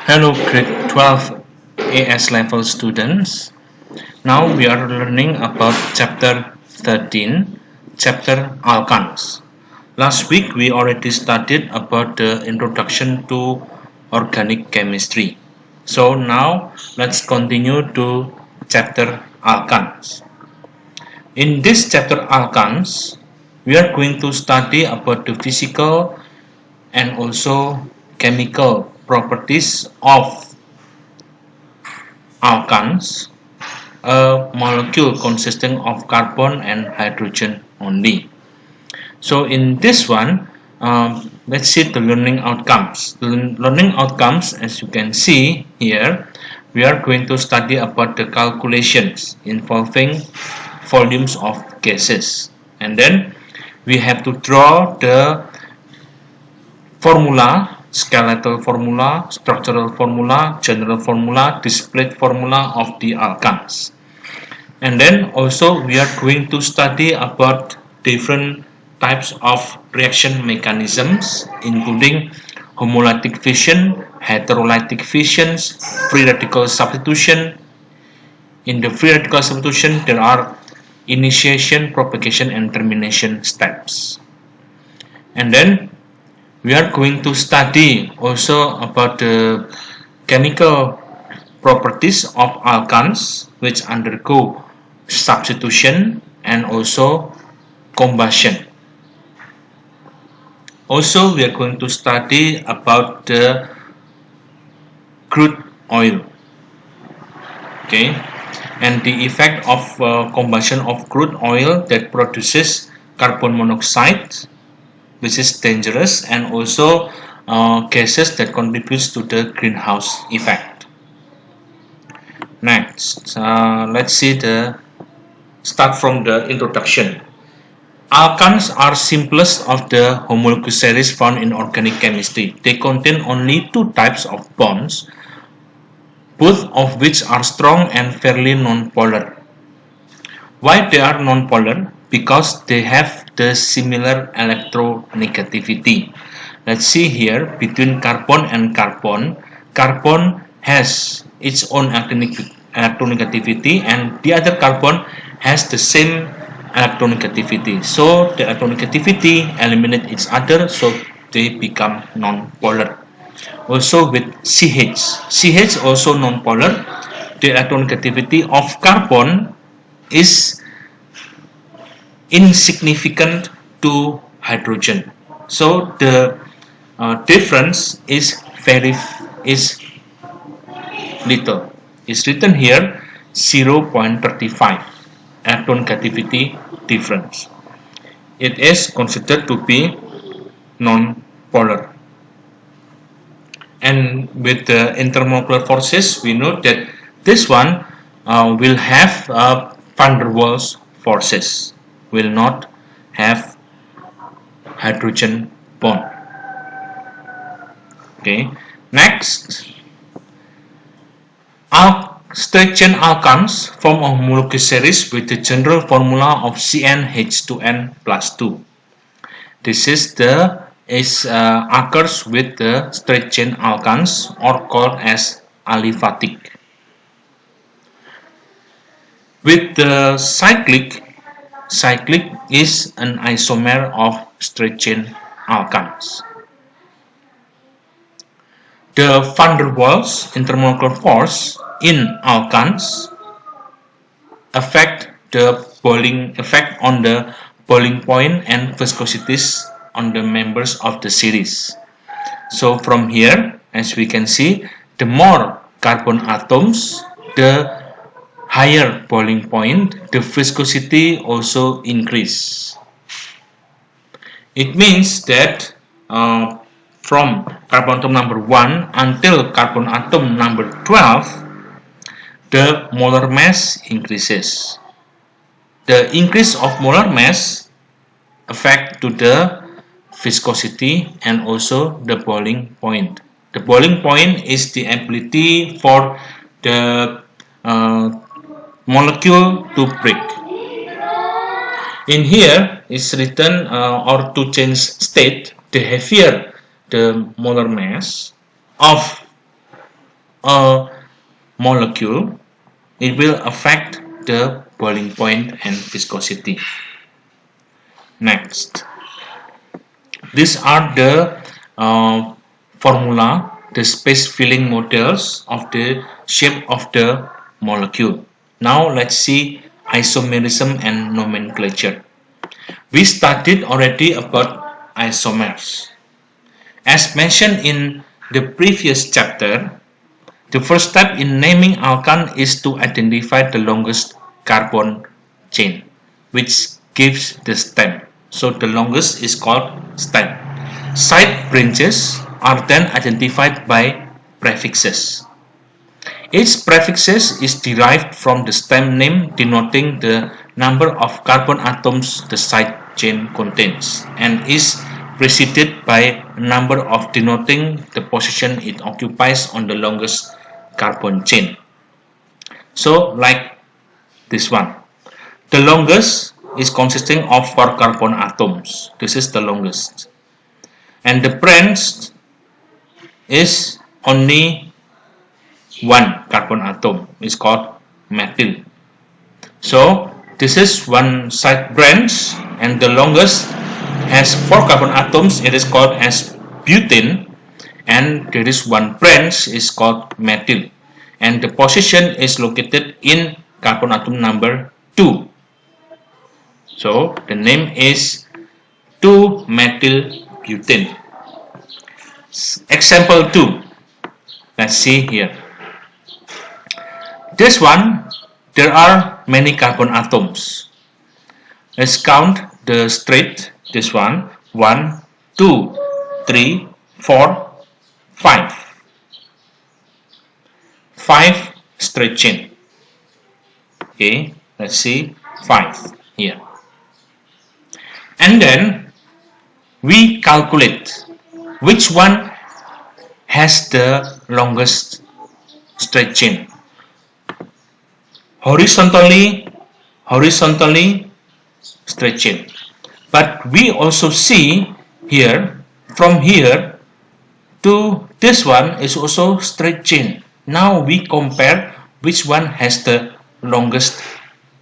Hello grade 12 AS level students. Now we are learning about chapter 13, chapter alkanes. Last week we already studied about the introduction to organic chemistry. So now let's continue to chapter alkanes. In this chapter alkanes, we are going to study about the physical and also chemical properties of alkanes, a molecule consisting of carbon and hydrogen only. So in this one, let's see the learning outcomes. The learning outcomes, as you can see here, we are going to study about the calculations involving volumes of gases, and then we have to draw the formula, skeletal formula, structural formula, general formula, display formula of the alkanes. And then also we are going to study about different types of reaction mechanisms, including homolytic fission, heterolytic fissions, free radical substitution. In the free radical substitution, there are initiation, propagation, and termination steps. And then we are going to study also about the chemical properties of alkanes which undergo substitution and also combustion. Also, we are going to study about the crude oil, okay, and the effect of combustion of crude oil that produces carbon monoxide, which is dangerous, and also gases that contributes to the greenhouse effect. Next, let's see start from the introduction. Alkanes are simplest of the homologue series found in organic chemistry. They contain only two types of bonds, both of which are strong and fairly nonpolar. Why they are nonpolar? Because they have the similar electronegativity. Let's see here, between carbon and carbon, carbon has its own electronegativity and the other carbon has the same electronegativity. So the electronegativity eliminate each other, so they become nonpolar. Also with CH also nonpolar. The electronegativity of carbon is insignificant to hydrogen. So the difference is little. It's written here 0.35 electronegativity difference. It is considered to be non-polar. And with the intermolecular forces, we know that this one will have van der Waals forces, will not have hydrogen bond. Okay. Next, straight chain alkanes form a homologue series with the general formula of CnH2n plus 2. This is occurs with the straight chain alkanes, or called as aliphatic. With the cyclic is an isomer of straight chain alkanes. The van der Waals intermolecular force in alkanes affect on the boiling point and viscosities on the members of the series. So from here, as we can see, the more carbon atoms, the higher boiling point, the viscosity also increase. It means that from carbon atom number 1 until carbon atom number 12, the molar mass increases. The increase of molar mass affect to the viscosity and also the boiling point. The boiling point is the ability for the molecule to break. In here is written or to change state, the heavier the molar mass of a molecule, it will affect the boiling point and viscosity. Next, these are the formula, the space filling models of the shape of the molecule. Now let's see isomerism and nomenclature. We studied already about isomers. As mentioned in the previous chapter, the first step in naming alkane is to identify the longest carbon chain, which gives the stem. So the longest is called stem. Side branches are then identified by prefixes. Each prefix is derived from the stem name denoting the number of carbon atoms the side chain contains and is preceded by a number of denoting the position it occupies on the longest carbon chain. So like this one. The longest is consisting of 4 carbon atoms. This is the longest. And the branch is only 1 carbon atom. It's called methyl. So this is one side branch and the longest has 4 carbon atoms. It is called as butane, and there is one branch is called methyl, and the position is located in carbon atom number 2. So the name is 2-methyl-butane. Example 2. Let's see here. This one, there are many carbon atoms. Let's count the straight. This one, 1, 2, 3, 4, 5. 5 straight chain. Okay, let's see 5 here. And then we calculate which one has the longest straight chain. Horizontally straight chain. But we also see here, from here to this one is also straight chain. Now we compare which one has the longest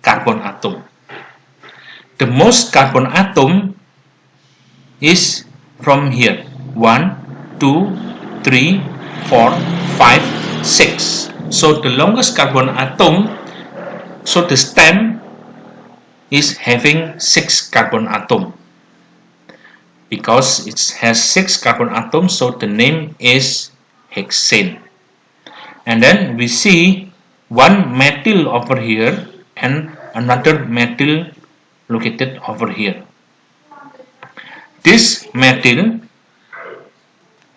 carbon atom. The most carbon atom is from here, 1, 2, 3, 4, 5, 6. So the longest carbon atom, so the stem is having 6 carbon atom. Because it has 6 carbon atoms, so the name is hexane. And then we see one methyl over here and another methyl located over here. This methyl,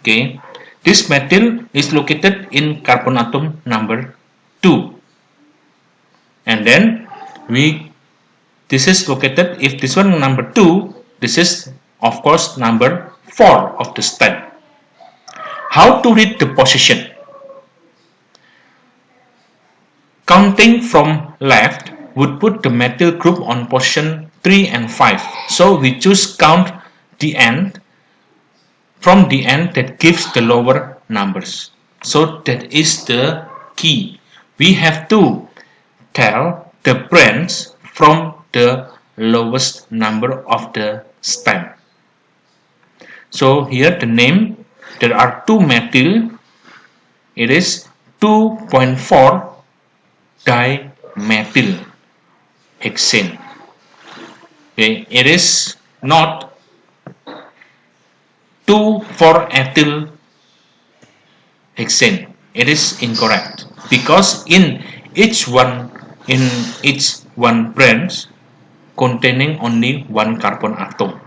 okay, this methyl is located in carbon atom number 2. And then this is located, if this one number 2, this is of course number 4 of the stem. How to read the position? Counting from left would put the methyl group on position 3 and 5. So we choose count the end from the end that gives the lower numbers. So that is the key. We have to tell the branch from the lowest number of the stem. So here the name, there are 2 methyl, it is 2.4 dimethyl hexane. Okay, it is not 2,4-ethyl hexane. It is incorrect because in each one branch containing only 1 carbon atom.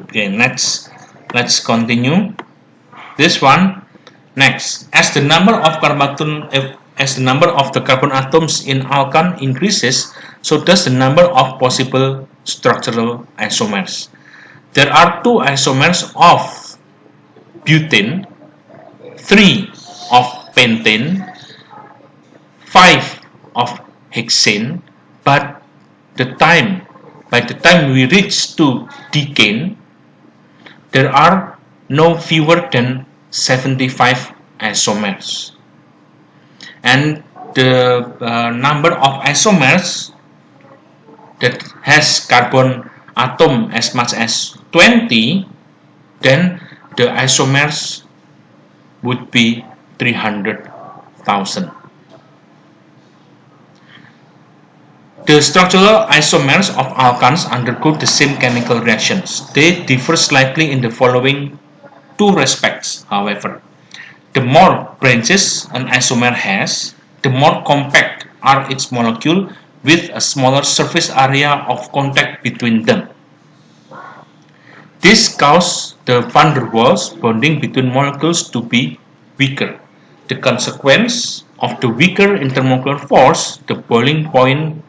Okay, let's continue this one. Next, as the number of the carbon atoms in alkane increases, so does the number of possible structural isomers. There are 2 isomers of butane, 3 of pentane, 5 of hexane, but by the time we reach to decane, there are no fewer than 75 isomers, and the number of isomers that has carbon atom as much as 20, then the isomers would be 300,000. The structural isomers of alkanes undergo the same chemical reactions. They differ slightly in the following two respects, however. The more branches an isomer has, the more compact are its molecules with a smaller surface area of contact between them. This causes the van der Waals bonding between molecules to be weaker. The consequence of the weaker intermolecular force, the boiling point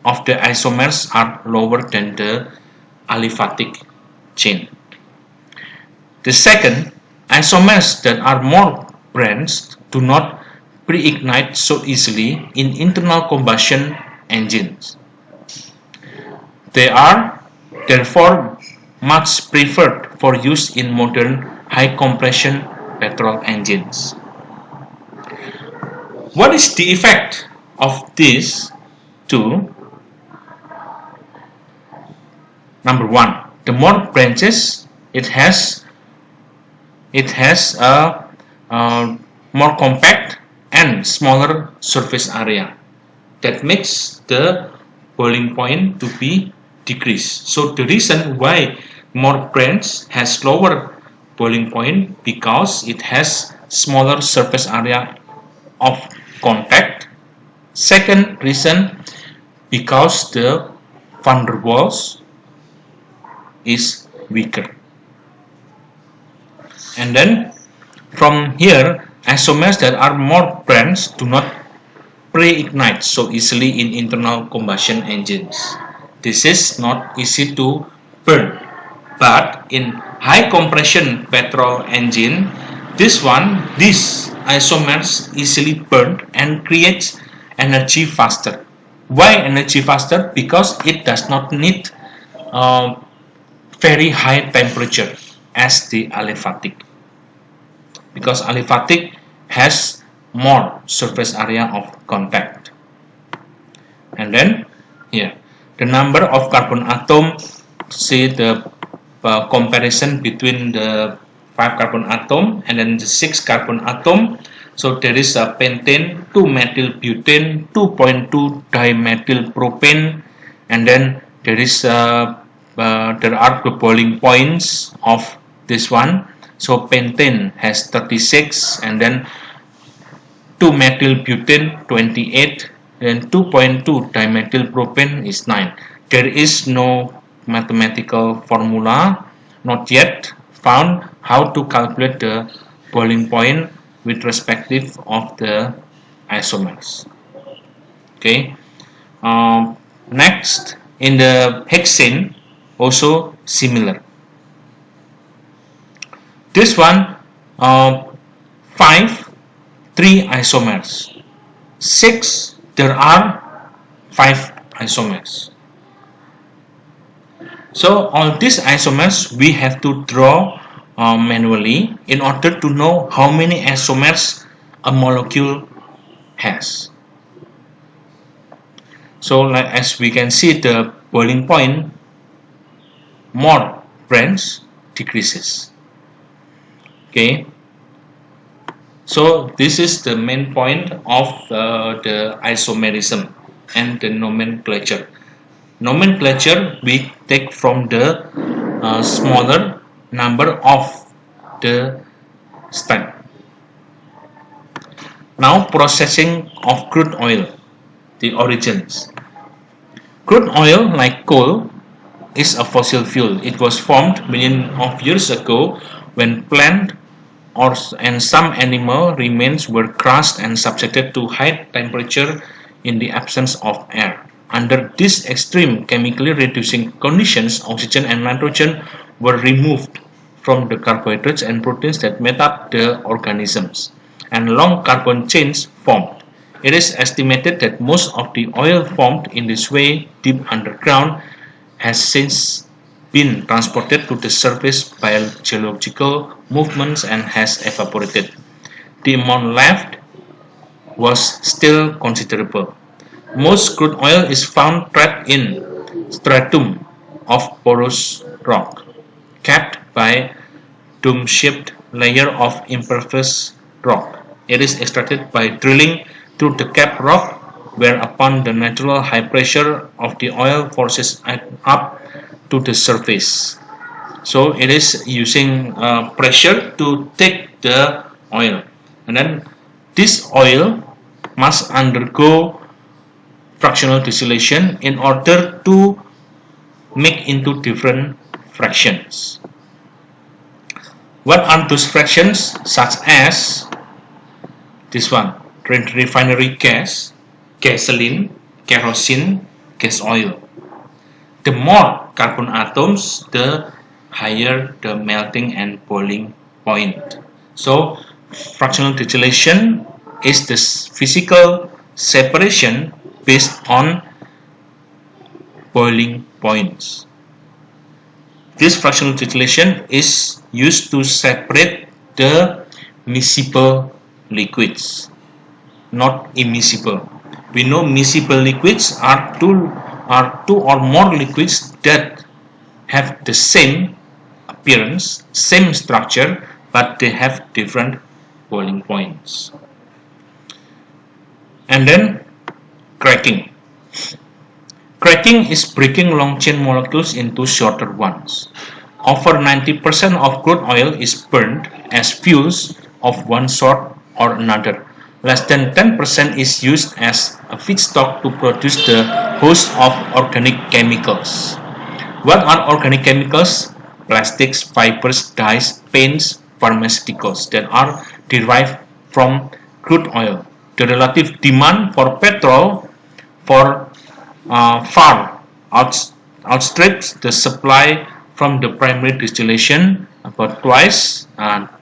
of the isomers are lower than the aliphatic chain. The second, isomers that are more branched do not pre-ignite so easily in internal combustion engines. They are therefore much preferred for use in modern high compression petrol engines. What is the effect of this two? Number one, the more branches it has a more compact and smaller surface area. That makes the boiling point to be decreased. So the reason why more branch has lower boiling point because it has smaller surface area of contact. Second reason, because the van der Waals is weaker. And then from here, isomers that are more branched do not pre-ignite so easily in internal combustion engines. This is not easy to burn, but in high compression petrol engine, these isomers easily burned and creates energy faster. Why energy faster? Because it does not need very high temperature as the aliphatic, because aliphatic has more surface area of contact. And then here the number of carbon atom, see the comparison between the 5 carbon atom and then the 6 carbon atom. So there is a pentane, 2-methylbutane, 2.2 dimethylpropane, and then there is there are the boiling points of this one. So pentane has 36, and then 2-methylbutane 28, and 2.2 dimethylpropane is 9. There is no mathematical formula not yet found how to calculate the boiling point with respective of the isomers. Okay. Next, in the hexane, also similar. This one, 5, 3 isomers. 6, there are 5 isomers. So all these isomers we have to draw manually in order to know how many isomers a molecule has. So like as we can see, the boiling point, more branch decreases. Okay, so this is the main point of the isomerism and the nomenclature. Nomenclature we take from the smaller number of the step. Now processing of crude oil, the origins. Crude oil, like coal, is a fossil fuel. It was formed millions of years ago when plant and some animal remains were crushed and subjected to high temperature in the absence of air. Under these extreme chemically reducing conditions, oxygen and nitrogen were removed from the carbohydrates and proteins that made up the organisms, and long carbon chains formed. It is estimated that most of the oil formed in this way deep underground has since been transported to the surface by geological movements and has evaporated. The amount left was still considerable. Most crude oil is found trapped in stratum of porous rock, capped by dome-shaped layer of impervious rock. It is extracted by drilling through the capped rock, whereupon the natural high pressure of the oil forces it up to the surface. So it is using pressure to take the oil, and then this oil must undergo fractional distillation in order to make into different fractions. What are those fractions? Such as this one, refinery gas, gasoline, kerosene, gas oil. The more carbon atoms, the higher the melting and boiling point. So fractional distillation is the physical separation based on boiling points. This fractional distillation is used to separate the miscible liquids, not immiscible. We know miscible liquids are two or more liquids that have the same appearance, same structure, but they have different boiling points. And then cracking. Cracking is breaking long chain molecules into shorter ones. Over 90% of crude oil is burned as fuels of one sort or another. Less than 10% is used as a feedstock to produce the host of organic chemicals. What are organic chemicals? Plastics, fibers, dyes, paints, pharmaceuticals that are derived from crude oil. The relative demand for petrol far outstrips the supply from the primary distillation about twice.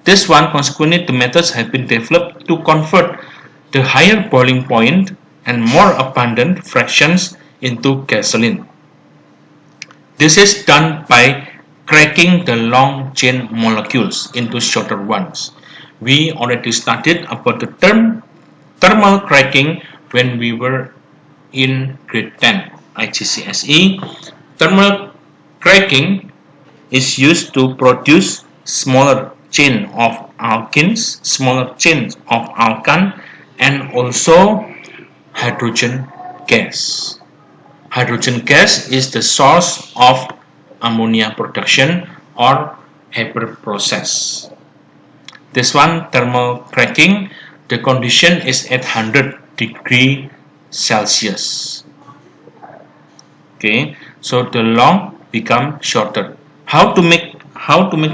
This one, consequently, the methods have been developed to convert the higher boiling point and more abundant fractions into gasoline. This is done by cracking the long chain molecules into shorter ones. We already studied about the term thermal cracking when we were in grade 10 IGCSE. Thermal cracking is used to produce smaller chain of alkenes, smaller chains of alkane, and also hydrogen gas. Hydrogen gas is the source of ammonia production or Haber process. This one, thermal cracking, the condition is at 100 degrees Celsius. Okay, so the long become shorter. How to make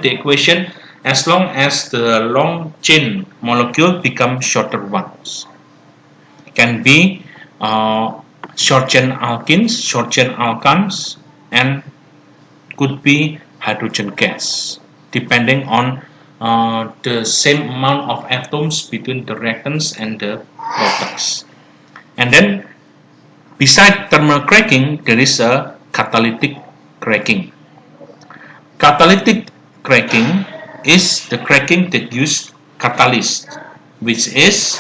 the equation? As long as the long chain molecule become shorter ones, can be short chain alkenes, short chain alkanes, and could be hydrogen gas, depending on the same amount of atoms between the reactants and the products. And then beside thermal cracking, there is a catalytic cracking. Catalytic cracking is the cracking that uses catalyst, which is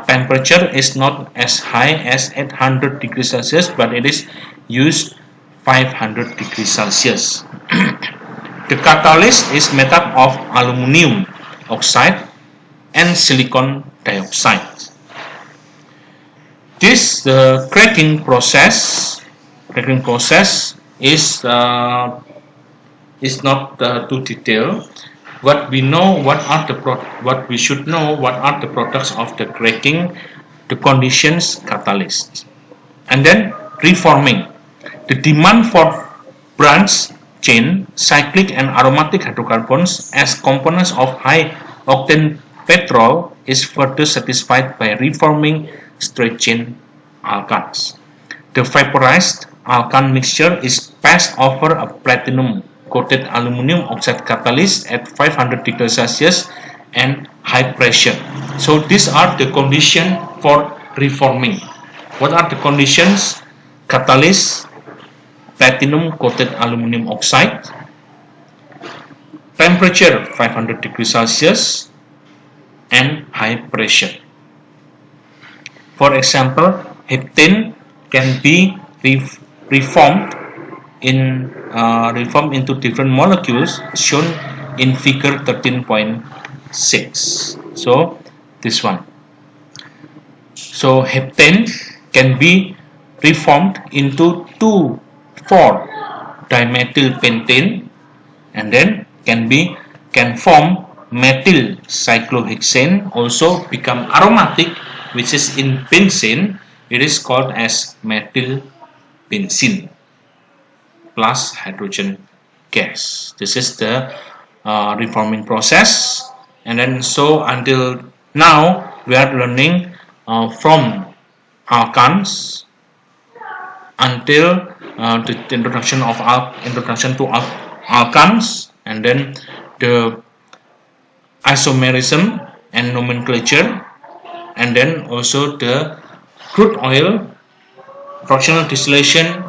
temperature is not as high as 800 degrees Celsius, but it is used 500 degrees Celsius. The catalyst is made up of aluminum oxide and silicon dioxide. This cracking process is not too detailed. What we should know, what are the products of the cracking, the conditions, catalysts, and then reforming. The demand for branch chain, cyclic and aromatic hydrocarbons as components of high-octane petrol is further satisfied by reforming straight-chain alkanes. The vaporized alkane mixture is passed over a platinum-coated aluminum oxide catalyst at 500 degrees Celsius and high pressure. So these are the conditions for reforming. What are the conditions? Catalyst platinum coated aluminum oxide, temperature 500 degrees Celsius, and high pressure. For example, heptane can be reformed into different molecules shown in figure 13.6. So this one. So heptane can be reformed into 2,4-dimethylpentane, and then can form methyl cyclohexane, also become aromatic, which is in benzene. It is called as methyl benzene plus hydrogen gas. This is the reforming process. And then so until now we are learning from alkanes until the introduction to alkanes, and then the isomerism and nomenclature, and then also the crude oil, fractional distillation,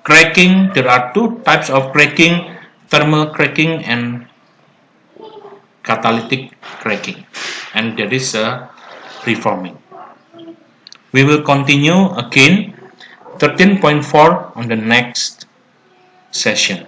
cracking. There are two types of cracking: thermal cracking and catalytic cracking, and there is a reforming. We will continue again 13.4 on the next session.